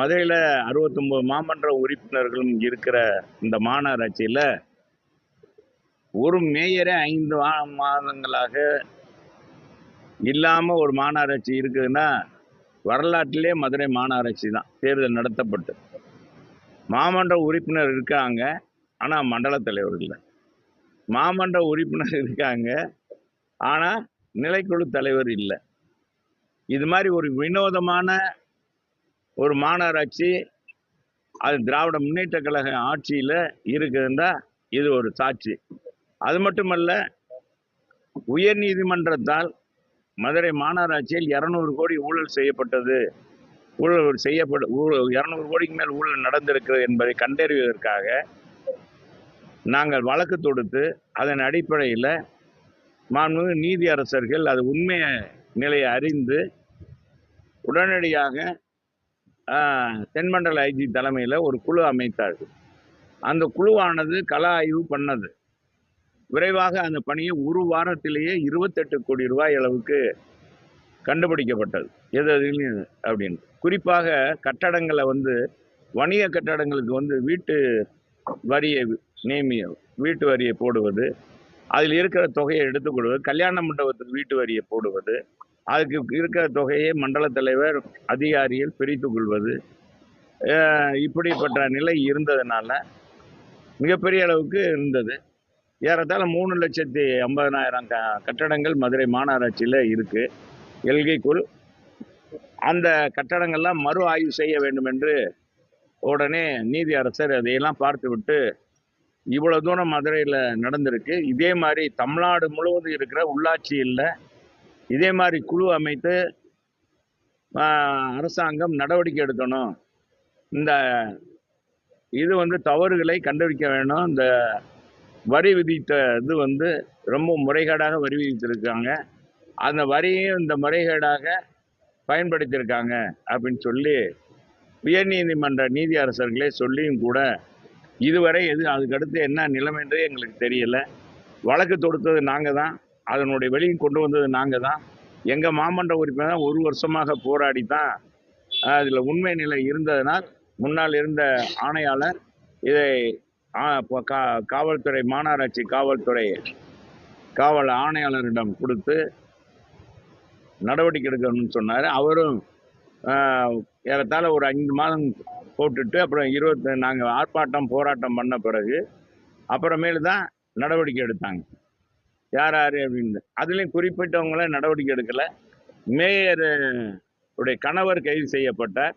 மதுரையில் 69 மாமன்ற உறுப்பினர்களும் இருக்கிற இந்த மாநகராட்சியில் ஒரு மேயரே 5 மாதங்களாக இல்லாமல் ஒரு மாநகராட்சி இருக்குதுன்னா வரலாற்றிலே மதுரை மாநகராட்சி தான் தேர்தல் நடத்தப்பட்டு. மாமன்ற உறுப்பினர் இருக்காங்க, ஆனால் மண்டல தலைவர் இல்லை. மாமன்ற உறுப்பினர் இருக்காங்க, ஆனால் நிலைக்குழு தலைவர் இல்லை. இது மாதிரி ஒரு வினோதமான ஒரு மாநகராட்சி அது திராவிட முன்னேற்ற கழக ஆட்சியில் இருக்குதுன்னா இது ஒரு சாட்சி. அது மட்டுமல்ல, உயர் நீதிமன்றத்தால் மதுரை மாநகராட்சியில் 200 கோடி ஊழல் செய்யப்பட்டது, 200 கோடிக்கு மேல் ஊழல் நடந்திருக்கிறது என்பதை கண்டறிவதற்காக நாங்கள் வழக்கு தொடுத்து அதன் அடிப்படையில் மாண்புமிகு நீதி அரசர்கள் அது உண்மை நிலையை அறிந்து உடனடியாக தென்மண்டல ஐஜி தலைமையில் ஒரு குழு அமைத்தார்கள். அந்த குழுவானது கள ஆய்வு பண்ணது. விரைவாக அந்த பணியை ஒரு வாரத்திலேயே 28 கோடி ரூபாய் அளவுக்கு கண்டுபிடிக்கப்பட்டது. எது அப்படின்னு குறிப்பாக கட்டடங்களை வணிக கட்டடங்களுக்கு வீட்டு வரியை வீட்டு வரியை போடுவது, அதில் இருக்கிற தொகையை எடுத்துக்கொள்வது, கல்யாண மண்டபத்துக்கு வீட்டு வரியை போடுவது, அதுக்கு இருக்கிற தொகையை மண்டல தலைவர் அதிகாரிகள் பிரித்து கொள்வது, இப்படிப்பட்ட நிலை இருந்ததுனால மிகப்பெரிய அளவுக்கு இருந்தது. ஏறத்தாழ 3,50,000 கட்டடங்கள் மதுரை மாநகராட்சியில் இருக்குது எல்கைக்குள். அந்த கட்டடங்கள்லாம் மறு ஆய்வு செய்ய வேண்டும் என்று உடனே நீதி அரசர் அதையெல்லாம் பார்த்துவிட்டு இவ்வளோ தூரம் மதுரையில் நடந்திருக்கு, இதே மாதிரி தமிழ்நாடு முழுவதும் இருக்கிற உள்ளாட்சியில் இதே மாதிரி குழு அமைத்து அரசாங்கம் நடவடிக்கை எடுக்கணும், இந்த இது தவறுகளை கண்டுபிடிக்க வேணும், இந்த வரி விதித்த இது ரொம்ப முறைகேடாக வரி விதித்திருக்காங்க, அந்த வரியும் இந்த முறைகேடாக பயன்படுத்தியிருக்காங்க அப்படின்னு சொல்லி உயர்நீதிமன்ற நீதி அரசர்களே சொல்லியும் கூட இதுவரை அதுக்கடுத்து என்ன நிலைமைன்றே எங்களுக்கு தெரியல. வழக்கு தொடுத்தது நாங்கள் தான், அதனுடைய வெளியும் கொண்டு வந்தது நாங்கள் தான். எங்கள் மாமன்ற உறுப்பினர் 1 வருஷமாக போராடி தான் அதில் உண்மை நிலை இருந்ததனால் முன்னால் இருந்த ஆணையாளர் இதை காவல்துறை மாநகராட்சி காவல்துறை காவல் ஆணையாளரிடம் கொடுத்து நடவடிக்கை எடுக்கணும்னு சொன்னார். அவரும் ஏறத்தாழ ஒரு 5 மாதம் போட்டுட்டு அப்புறம் நாங்கள் ஆர்ப்பாட்டம் போராட்டம் பண்ண பிறகு அப்புறமேலு தான் நடவடிக்கை எடுத்தாங்க. யார் அப்படின்னு அதுலேயும் குறிப்பிட்டவங்கள நடவடிக்கை எடுக்கலை. மேயர் உடைய கணவர் கைது செய்யப்பட்டார்.